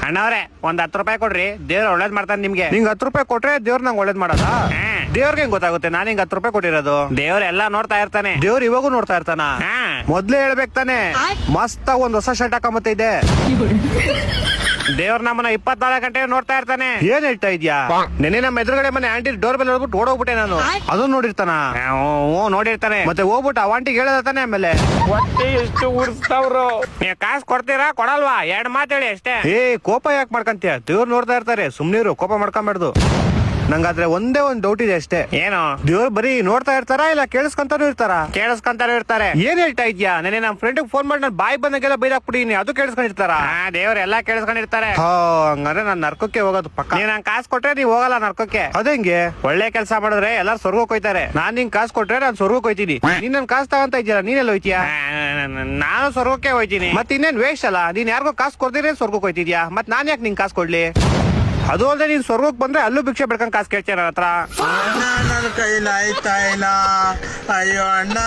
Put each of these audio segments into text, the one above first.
ಅಣ್ಣವ್ರೆ ಒಂದ್ 10 ರೂಪಾಯಿ ಕೊಡ್ರಿ, ದೇವ್ರ ಒಳ್ಳೇದ್ ಮಾಡ್ತಾನೆ ನಿಮ್ಗೆ. ನಿಂಗ್ 10 ರೂಪಾಯಿ ಕೊಟ್ರೆ ದೇವ್ರ ನಂಗೆ ಒಳ್ಳೇದ್ ಮಾಡದ? ದೇವ್ರಿಗೆ ಹೆಂಗ್ ಗೊತ್ತಾಗುತ್ತೆ ನಾನು ಹಿಂಗ್ 10 ರೂಪಾಯಿ ಕೊಟ್ಟಿರೋದು? ದೇವ್ರ ಎಲ್ಲಾ ನೋಡ್ತಾ ಇರ್ತಾನೆ. ದೇವ್ರ ಇವಾಗೂ ನೋಡ್ತಾ ಇರ್ತಾನ? ಮೊದ್ಲೇ ಹೇಳ್ಬೇಕು ತಾನೆ. ಮಸ್ತ್ ಒಂದ್ ಹೊಸ ಶರ್ಟ್ ಹಾಕೊಂಬತ್ತ ಇದೆ. ದೇವ್ರ ನಮ್ಮನ್ನ 24 ಗಂಟೆ ನೋಡ್ತಾ ಇರ್ತಾನೆ. ಏನ್ ಹೇಳ್ತಾ ಇದ್ಯಾ? ನೆನೆ ನಮ್ಮ ಎದುರುಗಡೆ ಮನೆ ಆಂಟಿ ಡೋರ್ ಬೆಲ್ ಹೊಡ್ಬಿಟ್ಟು ಓಡೋಗ್ಬಿಟ್ಟೆ ನಾನು. ಅದನ್ನ ನೋಡಿರ್ತಾನ? ನೋಡಿರ್ತಾನೆ. ಮತ್ತೆ ಹೋಗ್ಬಿಟ್ಟು ಆ ಆಂಟಿಗೆ ಹೇಳತಾನೆ. ಆಮೇಲೆ ಹೊಟ್ಟೆ ಎಷ್ಟು ಉಡ್ಸ್ತಾವ್ರು. ನೀವ್ ಕಾಸು ಕೊಡ್ತೀರಾ ಕೊಡಲ್ವಾ? 2 ಮಾತು ಹೇಳಿ ಅಷ್ಟೇ. ಕೋಪ ಯಾಕೆ ಮಾಡ್ಕಂತೀಯ? ದೇವ್ರು ನೋಡ್ತಾ ಇರ್ತಾರೆ, ಸುಮ್ನಿರು, ಕೋಪ ಮಾಡ್ಕೊಂಬಾರ್ದು. ನಂಗಾದ್ರೆ ಒಂದೇ ಒಂದ್ ಡೌಟ್ ಇದೆ ಅಷ್ಟೇ. ಏನು? ದೇವ್ರು ಬರೀ ನೋಡ್ತಾ ಇರ್ತಾರ ಇಲ್ಲ ಕೇಳಿಸ್ಕೊಂತಾನು ಇರ್ತಾರ? ಕೇಳಿಸ್ಕೊಂತಾನು ಇರ್ತಾರೆ. ಏನ್ ಹೇಳ್ತಾ ಇದ್ಯಾ? ನೆನೆ ನಮ್ ಫ್ರೆಂಡ್ ಫೋನ್ ಮಾಡಿ ನಾನು ಬಾಯಿ ಬಂದಾಗೆಲ್ಲ ಬೈದಾಕ್ಬಿಟ್ಟಿನಿ, ಅದು ಕೇಳಿಸ್ಕೊಂಡಿರ್ತಾರ? ದೇವ್ರ ಎಲ್ಲಾ ಕೇಳಿಸ್ಕೊಂಡಿರ್ತಾರೆ. ಹಂಗಾದ್ರೆ ನಾನ್ ನರ್ಕಕ್ಕೆ ಹೋಗೋದು ಪಕ್ಕ. ನೀನ್ ನಂಗೆ ಕಾಸು ಕೊಟ್ರೆ ನೀವ್ ಹೋಗಲ್ಲ ನರ್ಕಕ್ಕೆ. ಅದಂಗೆ? ಒಳ್ಳೆ ಕೆಲಸ ಮಾಡಿದ್ರೆ ಎಲ್ಲಾರು ಸ್ವರ್ಗಕ್ಕೆ ಹೋಯ್ತಾರೆ. ನಾನ್ ನಿಂಗ್ ಕಾಸು ಕೊಟ್ರೆ ನಾನ್ ಸ್ವರ್ಗಕ್ಕೆ ಹೋಯ್ತೀನಿ. ನೀನ್ ನನ್ ಕಾಸು ತಗೊಂತ ಇದ್ದೀರಾ, ನೀನೆಲ್ಲ ಹೋಯ್ತೀಯಾ? ನಾನು ಸ್ವರ್ಗಕ್ಕೆ ಹೋಯ್ತೀನಿ. ಮತ್ ಇನ್ನೇನ್ ವೇಸ್ಟ್ ಅಲ್ಲ? ನೀನ್ ಯಾರಿಗೋ ಕಾಸು ಕೊಡ್ತೀರಿ ಸ್ವರ್ಗಕ್ಕೆ ಹೋಯ್ತಿದ್ಯಾ? ಮತ್ ನಾನ್ ಯಾಕೆ ನಿಂಗ್ ಕಾಸು ಕೊಡ್ಲಿ? ಅದು ಅಲ್ಲದೆ ನೀನ್ ಸ್ವರ್ಗಕ್ಕೆ ಬಂದ್ರೆ ಅಲ್ಲೂ ಭಿಕ್ಷೆ ಬಿಡ್ಕೊಂಡ್ ಕಾಸು ಕೇಳ್ತೀಯ ನನ್ನ ಹತ್ರ? ನನ್ನ ಕೈಲಿ ಆಯ್ತಾ ಇಲ್ಲ. ಅಯ್ಯೋ ಅಣ್ಣ.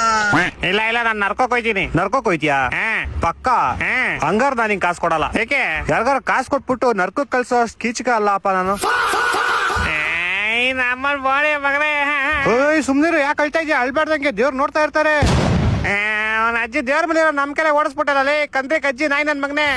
ಇಲ್ಲ ನಾನ್ ನರ್ಕೋಕ್ ಹೋಯ್ತೀನಿ. ನರ್ಕೋಕ್ ಹೋಯ್ತಿಯಾ? ಪಕ್ಕ. ಹಂಗಾರ ನಾನ್ ನಿಂಗ್ ಕಾಸು ಕೊಡಲ್ಲ. ಯಾಕೆ? ಯಾರಿಗಾರ ಕಾಸು ಕೊಟ್ಬಿಟ್ಟು ನರ್ಕೋಕ್ ಕಳ್ಸೋ ಅಷ್ಟು ಕೀಚಕ ಅಲ್ಲಪ್ಪ ನಾನು. ನಮ್ಮನ್ ಬಾಳೆ ಮಗನೇ. ಸುಮ್ನಿರು, ಯಾಕೆ ಅಳ್ತಾ ಇದೀಯ? ಅಳ್ಬಾರ್ದಂಗೆ, ದೇವ್ರು ನೋಡ್ತಾ ಇರ್ತಾರೆ. ಅವನ ಅಜ್ಜಿ ದೇವ್ರ ಮೇಲೆ ನಮ್ ಕಡೆ ಓಡಿಸ್ಬಿಟ್ಟಲ್ಲ ಕಂದ್ರೆ ಕಜ್ಜಿ ನಾಯಿ ನನ್ ಮಗನೇ.